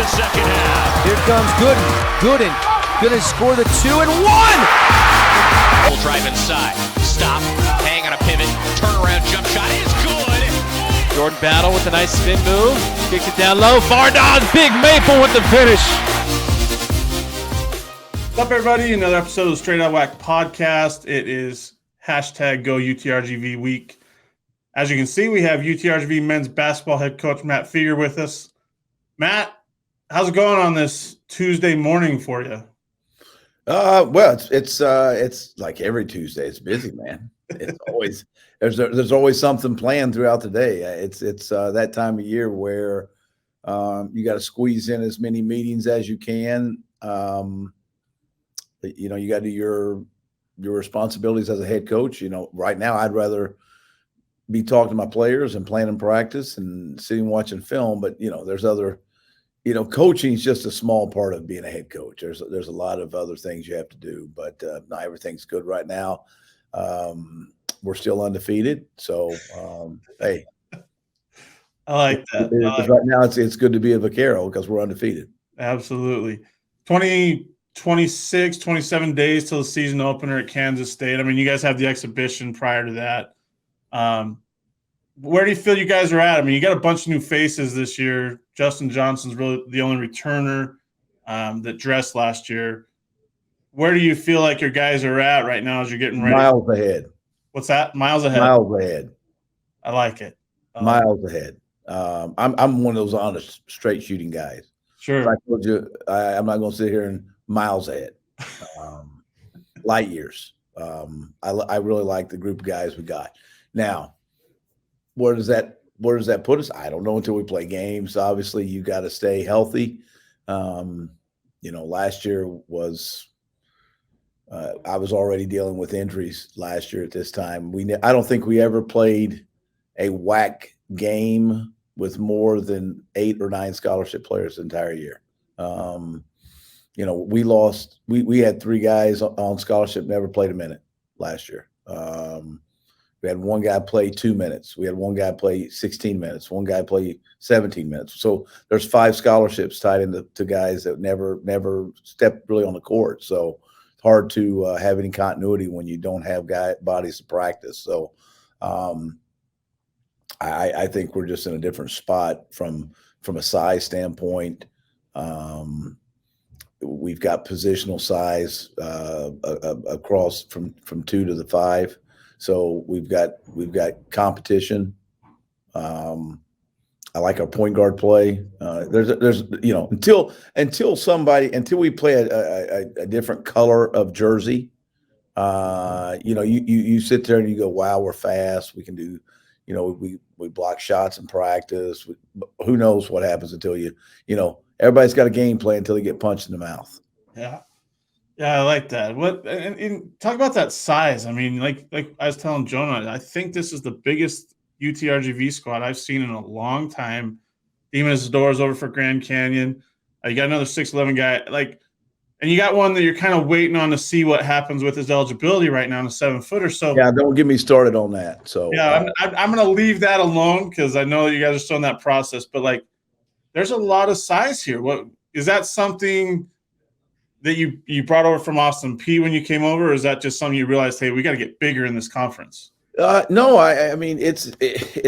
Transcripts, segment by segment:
the second half. Here comes Gooden gonna score the 2 and 1. Full drive inside. Stop. Hang on a pivot. Turnaround jump shot is good. Jordan Battle with a nice spin move. Kicks it down low. Fardon, Big Maple with the finish. What's up, everybody? Another episode of the Straight Out Whack podcast. It is hashtag Go UTRGV week. As you can see, we have UTRGV men's basketball head coach Matt Feger with us. Matt, how's it going on this Tuesday morning for you? Well, it's like every Tuesday. It's busy, man. It's always there's always something planned throughout the day. It's that time of year where you got to squeeze in as many meetings as you can. You got to do your responsibilities as a head coach. Right now, I'd rather be talking to my players and planning practice and sitting watching film. But there's other. Coaching is just a small part of being a head coach. There's a lot of other things you have to do, but not everything's good right now. We're still undefeated, so hey, I like that. Right now, it's good to be a Vaquero because we're undefeated. Absolutely. 27 days till the season opener at Kansas State. I mean, you guys have the exhibition prior to that. Where do you feel you guys are at? I mean, you got a bunch of new faces this year. Will Johnston's really the only returner that dressed last year. Where do you feel like your guys are at right now as you're getting ready? Miles ahead. What's that? Miles ahead. Miles ahead. I like it. Miles ahead. I'm one of those honest, straight shooting guys. Sure. I told you, I'm not going to sit here and miles ahead. Light years. I really like the group of guys we got. Now, where does that put us? I don't know until we play games. Obviously, you got to stay healthy. Last year was I was already dealing with injuries last year at this time. I don't think we ever played a WAC game with more than 8 or 9 scholarship players the entire year. We lost. We had 3 guys on scholarship, never played a minute last year. We had one guy play 2 minutes. We had one guy play 16 minutes. One guy play 17 minutes. So there's 5 scholarships tied into guys that never stepped really on the court. So it's hard to have any continuity when you don't have bodies to practice. So I think we're just in a different spot from a size standpoint. We've got positional size across from 2 to the 5. So we've got competition. I like our point guard play. There's until we play a different color of jersey. You sit there and you go, wow, we're fast. We can do, we block shots in practice. Who knows what happens until everybody's got a game plan until they get punched in the mouth. Yeah. Yeah, I like that. And talk about that size. I mean, like I was telling Jonah, I think this is the biggest UTRGV squad I've seen in a long time. Dima Zdor is over for Grand Canyon. You got another 6'11" guy, and you got one that you're kind of waiting on to see what happens with his eligibility right now in a 7-footer. So yeah, don't get me started on that. So yeah, I'm going to leave that alone because I know you guys are still in that process. But there's a lot of size here. What is that something that you brought over from Austin P when you came over, or is that just something you realized, hey, we got to get bigger in this conference? No, I mean it's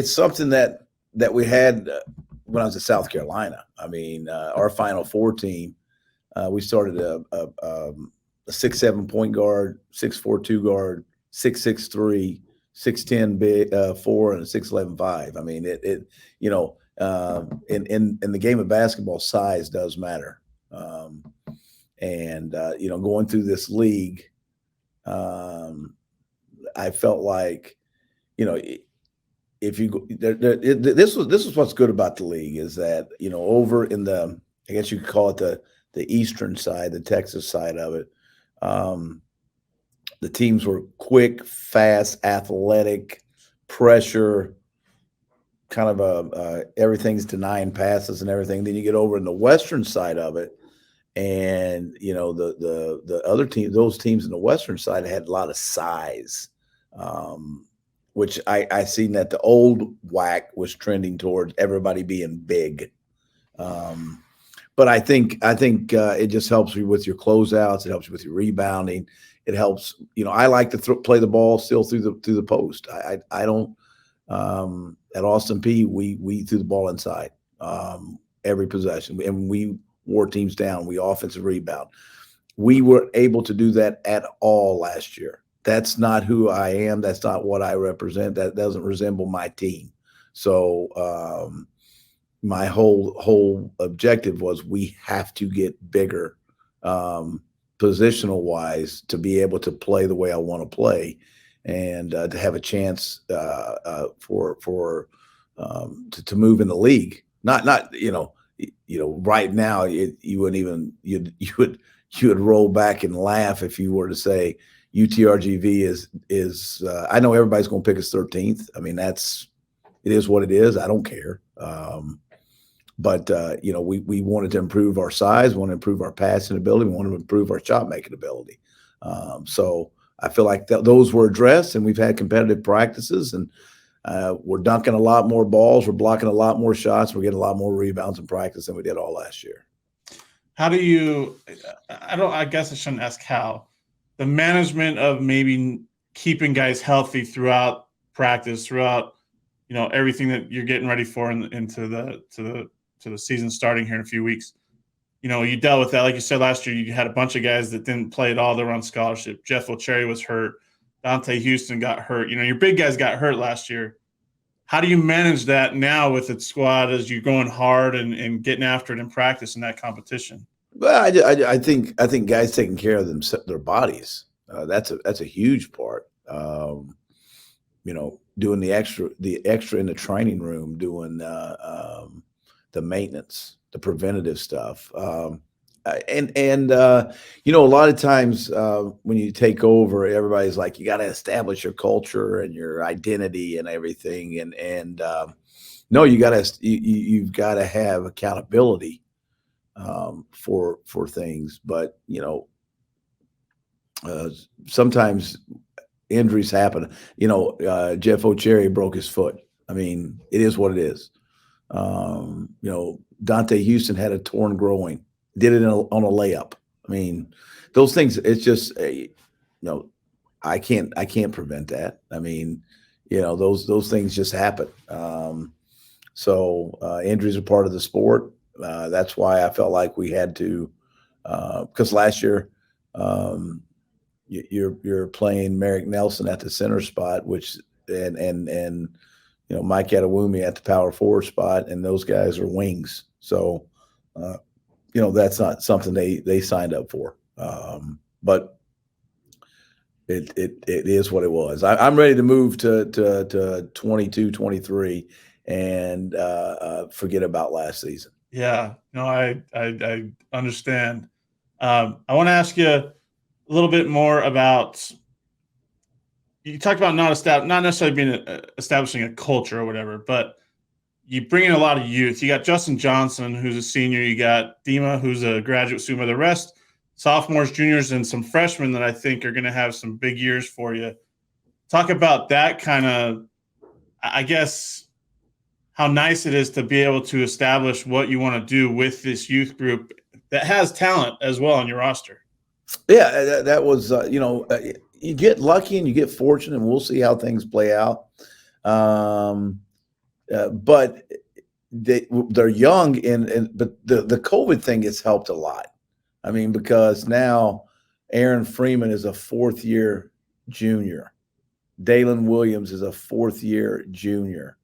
something that we had when I was at South Carolina. I mean, our Final Four team, we started a 6'7" point guard, 6'4" two guard, 6'6" 3, 6'10" big 4, and a 6'11" 5. I mean, in the game of basketball, size does matter. Going through this league, I felt like, if you go there, this was what's good about the league is that, over in I guess you could call it the eastern side, the Texas side of it, the teams were quick, fast, athletic, pressure, kind of everything's denying passes and everything. Then you get over in the western side of it, and the other team, those teams in the western side had a lot of size, which I seen that the old WAC was trending towards everybody being big. But I think it just helps you with your closeouts. It helps you with your rebounding. It helps. I like to play the ball still through the post. I don't. At Austin P, we threw the ball inside every possession, and we wore teams down. We offensive rebound. We were able to do that at all last year. That's not who I am. That's not what I represent. That doesn't resemble my team. So my whole objective was we have to get bigger positional wise to be able to play the way I want to play, and to have a chance to move in the league. Not right now you wouldn't even you would roll back and laugh if you were to say UTRGV is I know everybody's going to pick us 13th. I mean, it is what it is. I don't care. But we wanted to improve our size, want to improve our passing ability, we want to improve our shot making ability. So I feel like those were addressed, and we've had competitive practices, and we're dunking a lot more balls, we're blocking a lot more shots, we're getting a lot more rebounds in practice than we did all last year. How do you? I guess I shouldn't ask how. The management of maybe keeping guys healthy throughout practice, throughout everything that you're getting ready for into the season starting here in a few weeks. You dealt with that. Like you said, last year, you had a bunch of guys that didn't play at all. They were on scholarship. Jeff O'Cherry was hurt. Dante Houston got hurt. Your big guys got hurt last year. How do you manage that now with the squad as you're going hard and getting after it in practice in that competition? Well, I think guys taking care of their bodies. That's a huge part. Doing the extra in the training room, doing the maintenance, the preventative stuff. A lot of times when you take over, everybody's like, you got to establish your culture and your identity and everything. And no, you've got to have accountability for things. But sometimes injuries happen. Jeff O'Cherry broke his foot. I mean, it is what it is. Dante Houston had a torn groin, did it on a layup. I mean, those things, it's just, I can't prevent that. I mean, those things just happen. So injuries are part of the sport. That's why I felt like we had to, because last year, you're playing Merrick Nelson at the center spot, and Mike Adewumi at the power forward spot, and those guys are wings. So, that's not something they signed up for. But it is what it was. I'm ready to move to 22, 23 and forget about last season. Yeah, no, I understand. I want to ask you a little bit more about. You talked about not necessarily establishing a culture or whatever, but you bring in a lot of youth. You got Justin Johnson, who's a senior. You got Dima, who's a graduate student. The rest, sophomores, juniors, and some freshmen that I think are going to have some big years for you. Talk about that kind of, I guess, how nice it is to be able to establish what you want to do with this youth group that has talent as well on your roster. Yeah, that was, you get lucky and you get fortunate, and we'll see how things play out. But they're young, but the COVID thing has helped a lot. I mean, because now Aaron Freeman is a fourth-year junior. Dalen Williams is a fourth-year junior.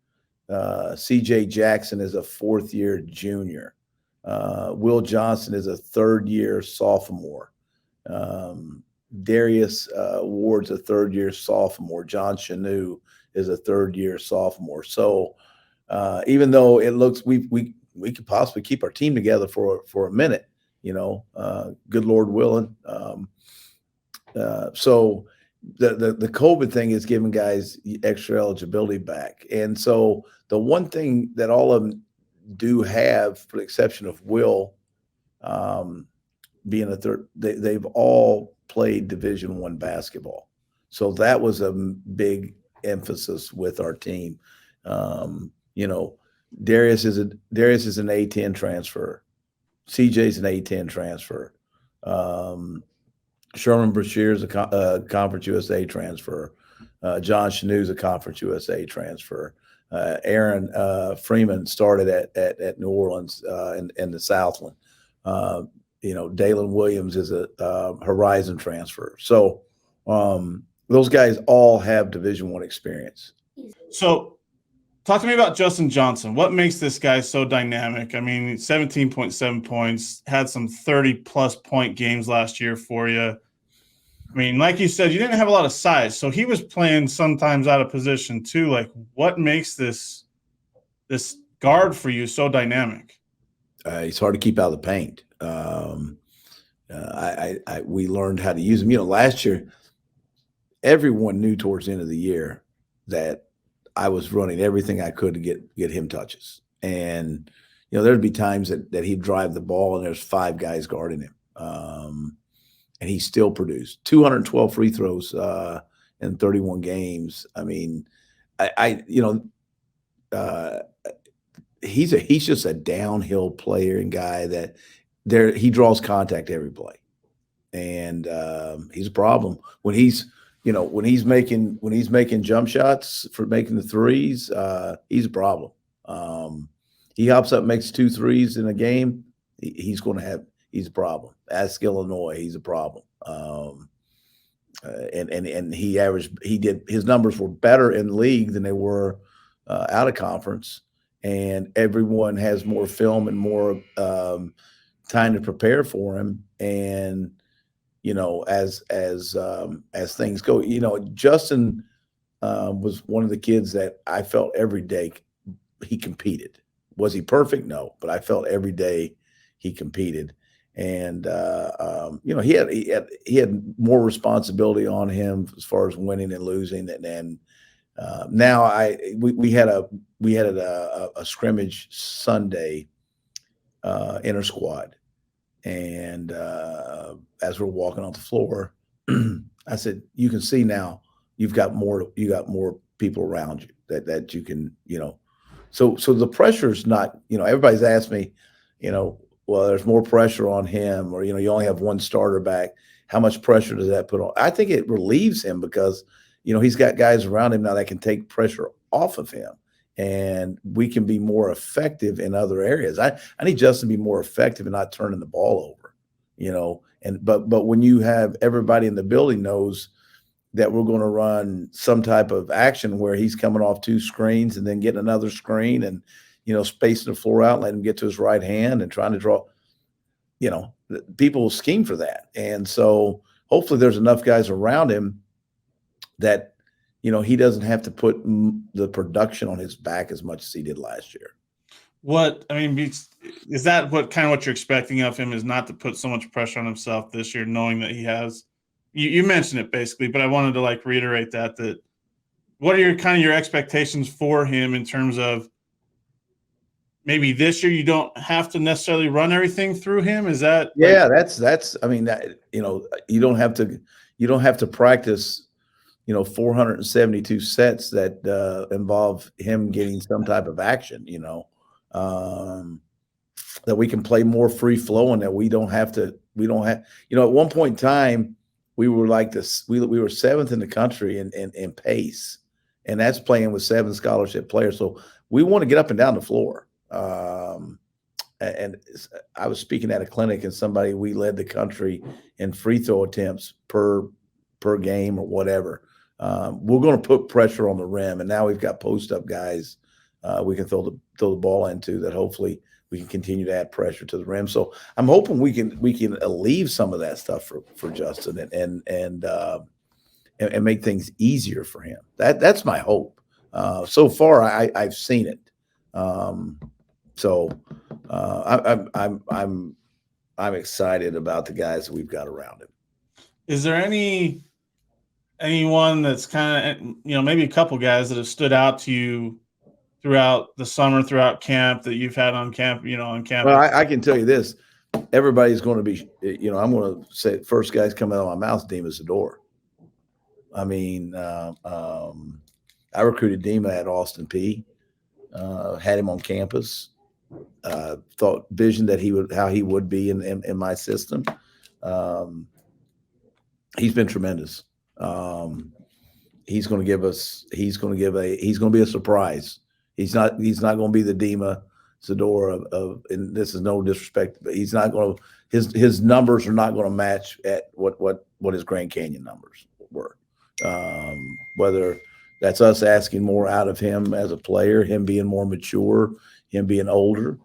C.J. Jackson is a fourth-year junior. Will Johnston is a third-year sophomore. Darius Ward's a third-year sophomore. John Chanu is a third-year sophomore. So even though it looks we could possibly keep our team together for a minute, good Lord willing. So the COVID thing is giving guys extra eligibility back. And so the one thing that all of them do have, for the exception of Will, being a third, they've all played Division I basketball. So that was a big emphasis with our team. Darius is an A-10 transfer. CJ's an A10 transfer. Sherman Brashear's a Conference USA transfer. John Chanew's a Conference USA transfer. Aaron Freeman started at New Orleans in the Southland. Dalen Williams is a Horizon transfer. So those guys all have Division I experience. So talk to me about Justin Johnson. What makes this guy so dynamic? I mean, 17.7 points, had some 30-plus point games last year for you. I mean, like you said, you didn't have a lot of size, so he was playing sometimes out of position too. Like, what makes this guard for you so dynamic? He's hard to keep out of the paint. We learned how to use him. Last year, everyone knew towards the end of the year that I was running everything I could to get him touches. And there'd be times that he'd drive the ball and there's 5 guys guarding him. And he still produced 212 free throws in 31 games. I mean, he's just a downhill player and guy that he draws contact every play, and he's a problem when he's making jump shots for making the threes. He's a problem. He hops up, makes 2 threes in a game. He's a problem. Ask Illinois, he's a problem. And his numbers were better in league than they were out of conference, and everyone has more film and more time to prepare for him. And as things go, Justin was one of the kids that I felt every day he competed. Was he perfect? No, but I felt every day he competed. And he had more responsibility on him as far as winning and losing. And now we had a scrimmage Sunday inter squad, and as we're walking on the floor, I said, "You can see now you got more people around you that you can So the pressure's not everybody's asked me well, there's more pressure on him, or, you only have 1 starter back. How much pressure does that put on? I think it relieves him because, he's got guys around him now that can take pressure off of him, and we can be more effective in other areas. I need Justin to be more effective and not turning the ball over, but when you have everybody in the building knows that we're going to run some type of action where he's coming off 2 screens and then getting another screen and, spacing the floor out and letting him get to his right hand and trying to draw, people will scheme for that. And so hopefully there's enough guys around him that, he doesn't have to put the production on his back as much as he did last year. Is that what you're expecting of him, is not to put so much pressure on himself this year, knowing that he has, you mentioned it basically, but I wanted to reiterate that what are your expectations for him in terms of, maybe this year you don't have to necessarily run everything through him? Is that you don't have to practice 472 sets that involve him getting some type of action, that we can play more free flowing, that we don't have at one point in time we were like this, we were 7th in the country in pace, and that's playing with 7 scholarship players. So we want to get up and down the floor. And I was speaking at a clinic, and we led the country in free throw attempts per game or whatever. We're going to put pressure on the rim, and now we've got post up guys we can throw the ball into, that hopefully we can continue to add pressure to the rim. So I'm hoping we can alleviate some of that stuff for Justin and make things easier for him. That's my hope. So far I've seen it. So I'm excited about the guys that we've got around him. Is there anyone that's kind of, maybe a couple guys that have stood out to you throughout the summer, throughout camp, that you've had on camp, on campus? Well, I can tell you this. Everybody's going to be, I'm going to say first guy's coming out of my mouth, Dima Zdor. I mean, I recruited Dima at Austin P. Had him on campus. vision that how he would be in my system. He's been tremendous. He's going to be a surprise. He's not going to be the Dima Zdor of, and this is no disrespect, but he's not going to, his numbers are not going to match at what his Grand Canyon numbers were. Whether that's us asking more out of him as a player, him being more mature, him being older,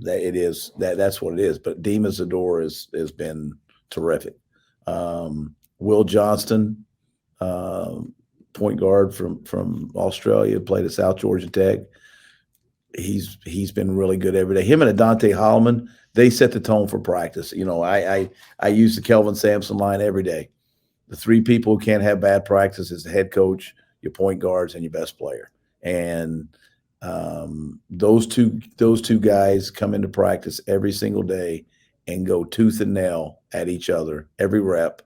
that's what it is. But Dima Zdor has been terrific. Will Johnston, point guard from Australia, played at South Georgia Tech. He's been really good every day. Him and Adonte Holiman, they set the tone for practice. You know, I use the Kelvin Sampson line every day. The three people who can't have bad practice is the head coach, your point guards, and your best player. And those two guys come into practice every single day and go tooth and nail at each other every rep,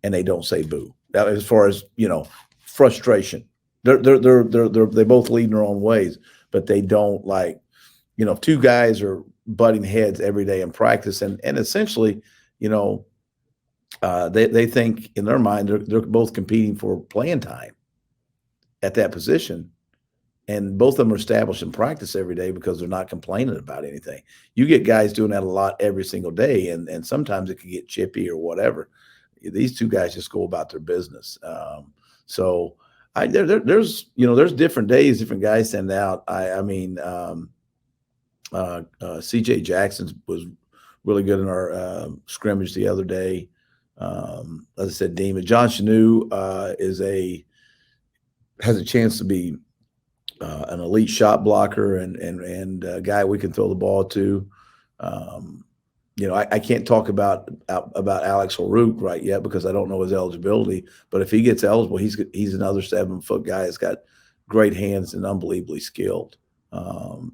and they don't say boo. Now, as far as, you know, frustration, they both lead in their own ways, but they don't, like, you know, two guys are butting heads every day in practice, and essentially, you know, they think in their mind they're both competing for playing time at that position, and both of them are established in practice every day because they're not complaining about anything. You get guys doing that a lot every single day, and sometimes it can get chippy or whatever. These two guys just go about their business. So there's different days, different guys stand out. CJ Jackson was really good in our scrimmage the other day. As I said, Dima John Chanu has a chance to be an elite shot blocker and a guy we can throw the ball to. You know, I can't talk about Alex Harouk right yet because I don't know his eligibility. But if he gets eligible, he's another 7-foot guy that's got great hands and unbelievably skilled.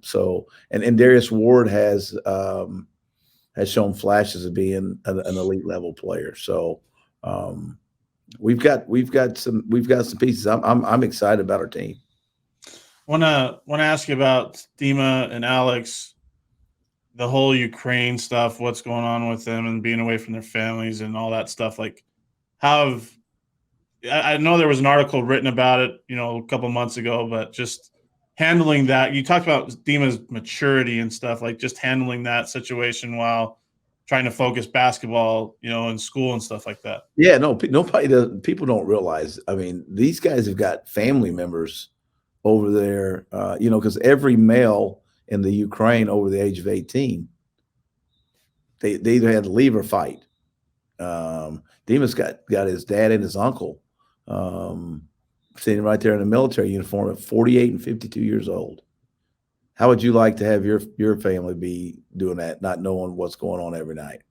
So Darius Ward has shown flashes of being an elite level player. So we've got some pieces. I'm excited about our team. Want to ask you about Dima and Alex, the whole Ukraine stuff, what's going on with them and being away from their families and all that stuff. Like, I know there was an article written about it, you know, a couple months ago, but just handling that. You talked about Dima's maturity and stuff, like just handling that situation while trying to focus basketball, you know, in school and stuff like that. Yeah, no, nobody does. People don't realize. I mean, these guys have got family members over there, you know, because every male in the Ukraine over the age of 18, they either had to leave or fight. Dima's got his dad and his uncle sitting right there in a military uniform at 48 and 52 years old. How would you like to have your family be doing that, not knowing what's going on every night?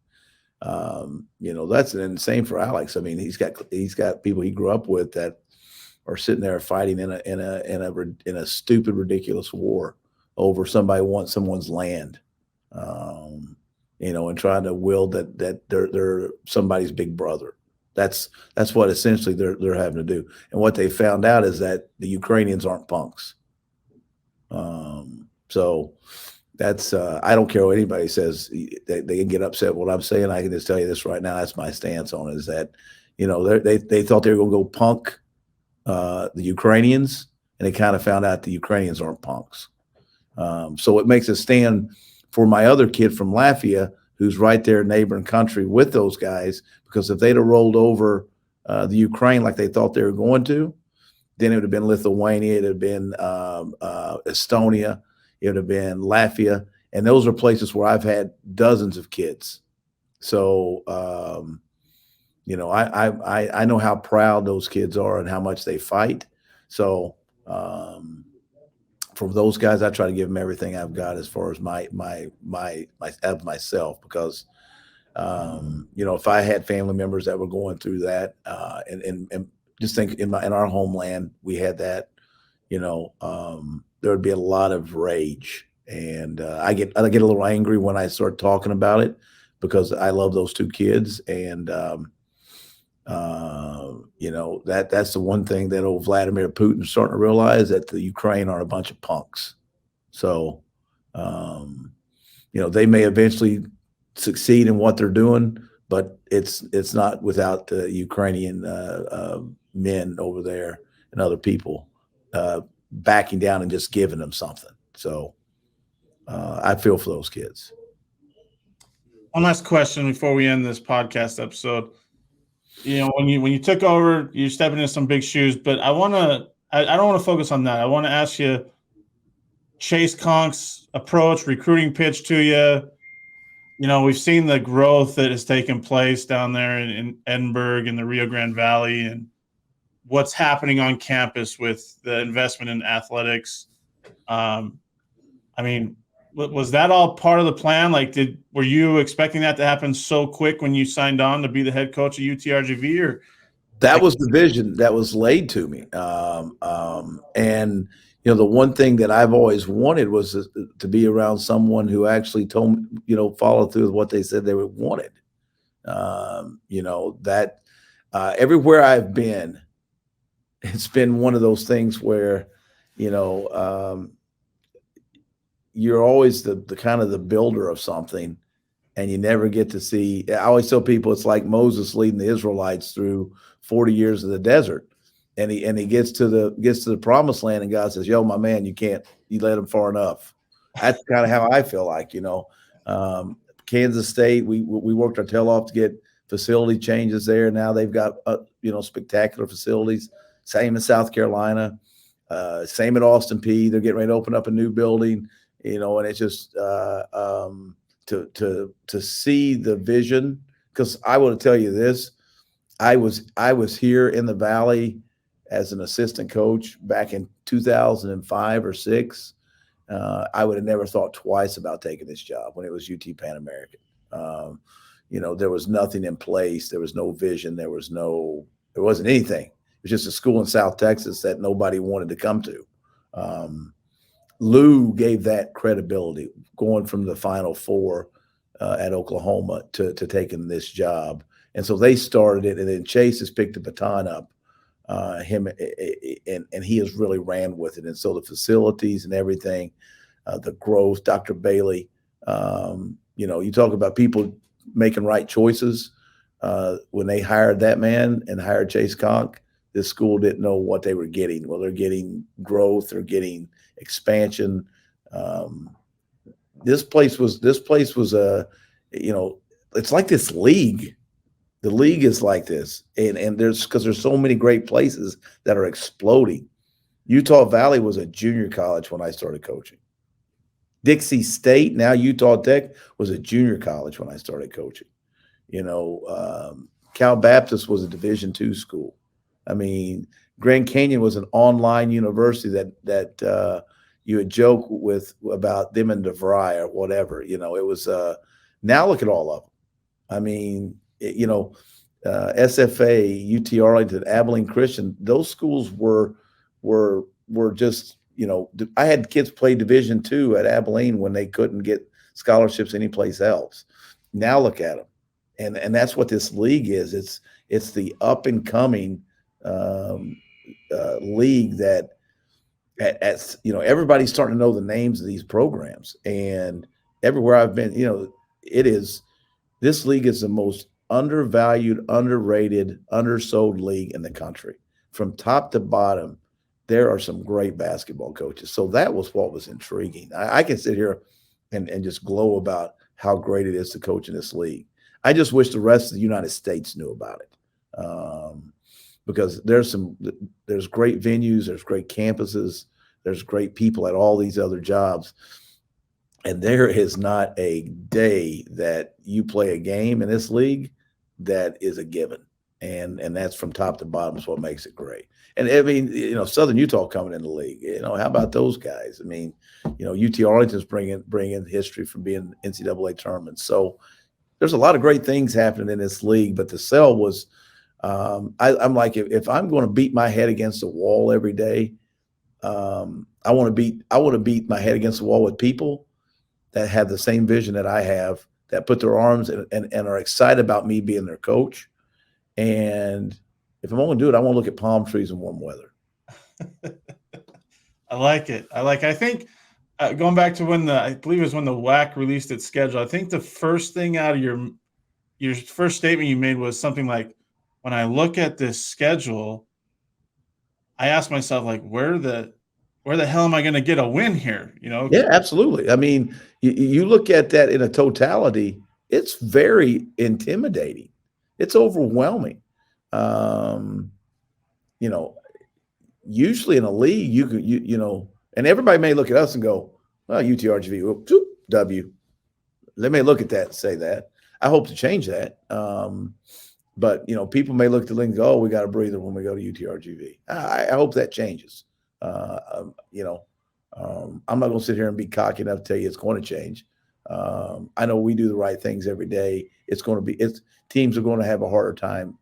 You know, that's and same for Alex. I mean, he's got people he grew up with that are sitting there fighting in a stupid, ridiculous war over somebody wants someone's land, you know, and trying to will that they're somebody's big brother. That's what essentially they're having to do. And what they found out is that the Ukrainians aren't punks. So that's I don't care what anybody says. They can get upset with what I'm saying. I can just tell you this right now. That's my stance on it, is that, you know, they thought they were going to go punk the Ukrainians, and they kind of found out the Ukrainians aren't punks. So it makes a stand for my other kid from Latvia, who's right there neighboring country with those guys, because if they'd have rolled over the Ukraine like they thought they were going to, then it would have been Lithuania, it would have been Estonia, it would have been Latvia, and those are places where I've had dozens of kids. So you know, I know how proud those kids are and how much they fight. So for those guys, I try to give them everything I've got as far as my myself, because you know, if I had family members that were going through that, and just think in our homeland we had that, you know, there would be a lot of rage, and I get a little angry when I start talking about it, because I love those two kids, and you know, that's the one thing that old Vladimir Putin's starting to realize, that the Ukraine are a bunch of punks. So they may eventually succeed in what they're doing, but it's not without the Ukrainian men over there and other people backing down and just giving them something. So I feel for those kids. One last question before we end this podcast episode. When you took over, you're stepping into some big shoes, but I don't want to focus on that. I want to ask you Chase Conk's approach, recruiting pitch to you. We've seen the growth that has taken place down there in Edinburg and the Rio Grande Valley, and what's happening on campus with the investment in athletics. Was that all part of the plan? Were you expecting that to happen so quick when you signed on to be the head coach of UTRGV? Or that was the vision that was laid to me. And the one thing that I've always wanted was to be around someone who actually told me, followed through with what they said they wanted. Everywhere I've been, it's been one of those things where, you're always the kind of the builder of something, and you never get to see. I always tell people it's like Moses leading the Israelites through 40 years of the desert, and he gets to the promised land, and God says, "Yo, my man, you led him far enough." That's kind of how I feel like. Kansas State, we worked our tail off to get facility changes there. Now they've got spectacular facilities. Same in South Carolina, same at Austin Peay. They're getting ready to open up a new building. And it's just to see the vision, because I want to tell you this, I was here in the Valley as an assistant coach back in 2005 or 6. I would have never thought twice about taking this job when it was UT Pan American. There was nothing in place. There was no vision. There wasn't anything. It was just a school in South Texas that nobody wanted to come to. Lou gave that credibility, going from the Final Four at Oklahoma to taking this job. And so they started it, and then Chase has picked the baton up, and he has really ran with it. And so the facilities and everything, the growth, Dr. Bailey, you talk about people making right choices. When they hired that man and hired Chase Conk, this school didn't know what they were getting. Well, they're getting growth, they're getting expansion. This place was it's like this league. The league is like this, and there's so many great places that are exploding. Utah Valley was a junior college when I started coaching. Dixie State, now Utah Tech, was a junior college when I started coaching. Cal Baptist was a Division II school. Grand Canyon was an online university that you would joke with about them and DeVry or whatever. It was now look at all of them. SFA, UT Arlington, Abilene Christian, those schools were just, I had kids play Division II at Abilene when they couldn't get scholarships anyplace else. Now look at them. And that's what this league is. It's the up and coming league that everybody's starting to know the names of these programs, and everywhere I've been, this league is the most undervalued, underrated, undersold league in the country. From top to bottom, there are some great basketball coaches. So that was what was intriguing. I can sit here and just glow about how great it is to coach in this league. I just wish the rest of the United States knew about it. Because there's great venues, there's great campuses, there's great people at all these other jobs. And there is not a day that you play a game in this league that is a given. And that's from top to bottom is what makes it great. And Southern Utah coming in the league, how about those guys? UT Arlington's bringing history from being NCAA tournaments. So there's a lot of great things happening in this league, but the sell was, I'm like, if I'm going to beat my head against the wall every day, I want to beat my head against the wall with people that have the same vision that I have, that put their arms and are excited about me being their coach. And if I'm going to do it, I want to look at palm trees in warm weather. I like it. I think going back to I believe it was when the WAC released its schedule. I think the first thing out of your first statement you made was something like, when I look at this schedule, I ask myself, like, where the hell am I going to get a win here? Yeah, absolutely. I mean, you look at that in a totality, it's very intimidating. It's overwhelming. Usually in a league, and everybody may look at us and go, well, UTRGV, W. They may look at that and say that. I hope to change that. But people may look at the league and go, oh, we got a breather when we go to UTRGV. I hope that changes. I'm not going to sit here and be cocky enough to tell you it's going to change. I know we do the right things every day. Teams are going to have a harder time,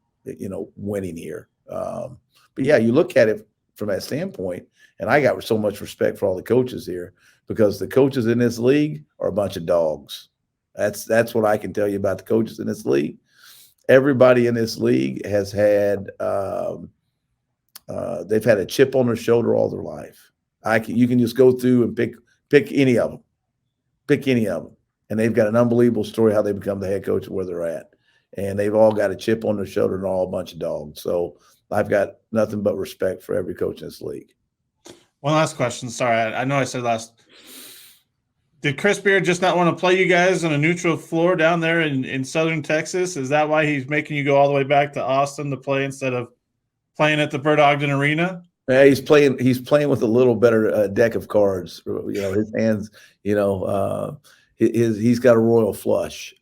winning here. But yeah, you look at it from that standpoint, and I got so much respect for all the coaches here, because the coaches in this league are a bunch of dogs. That's what I can tell you about the coaches in this league. Everybody in this league has had they've had a chip on their shoulder all their life. You can just go through and pick any of them, and they've got an unbelievable story how they become the head coach of where they're at, and they've all got a chip on their shoulder and all a bunch of dogs. So I've got nothing but respect for every coach in this league. One last question. Sorry, I know I said last. Did Chris Beard just not want to play you guys on a neutral floor down there in southern Texas? Is that why he's making you go all the way back to Austin to play instead of playing at the Bert Ogden Arena? Yeah, he's playing with a little better deck of cards. His hands. He's got a royal flush,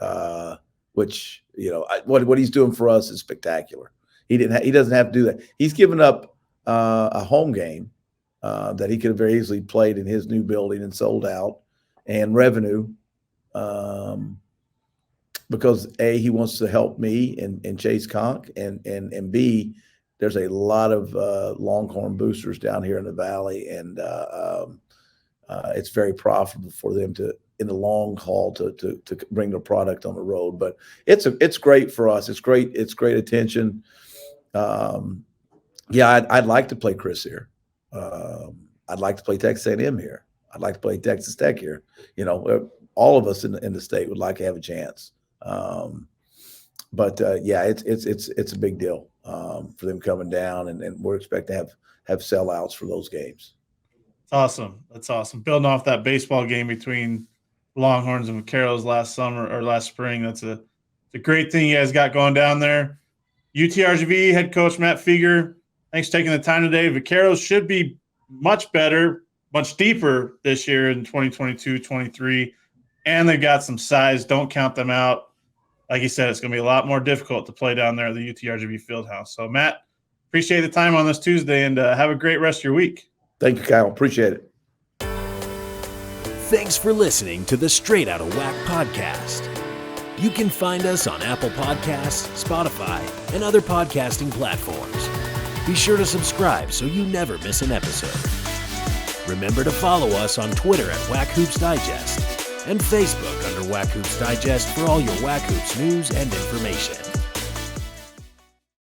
which what he's doing for us is spectacular. He doesn't have to do that. He's given up a home game that he could have very easily played in his new building and sold out, and revenue, because A, he wants to help me and Chase Conk, and B, there's a lot of Longhorn boosters down here in the Valley, and it's very profitable for them in the long haul to bring their product on the road. But it's great for us. It's great attention. Yeah, I'd like to play Chris here. I'd like to play Texas A&M here. I'd like to play Texas Tech here. All of us in the state would like to have a chance. But yeah, it's a big deal for them coming down, and we're expecting to have sellouts for those games. Awesome. That's awesome. Building off that baseball game between Longhorns and Vaqueros last spring. That's a great thing you guys got going down there. UTRGV head coach Matt Feger, thanks for taking the time today. Vaqueros should be much better, much deeper this year in 2022-23, and they've got some size. Don't count them out. Like you said, it's going to be a lot more difficult to play down there at the UTRGV Fieldhouse. So, Matt, appreciate the time on this Tuesday, and have a great rest of your week. Thank you, Kyle. Appreciate it. Thanks for listening to the Straight Outta WAC podcast. You can find us on Apple Podcasts, Spotify, and other podcasting platforms. Be sure to subscribe so you never miss an episode. Remember to follow us on Twitter at WAC Hoops Digest and Facebook under WAC Hoops Digest for all your WAC Hoops news and information.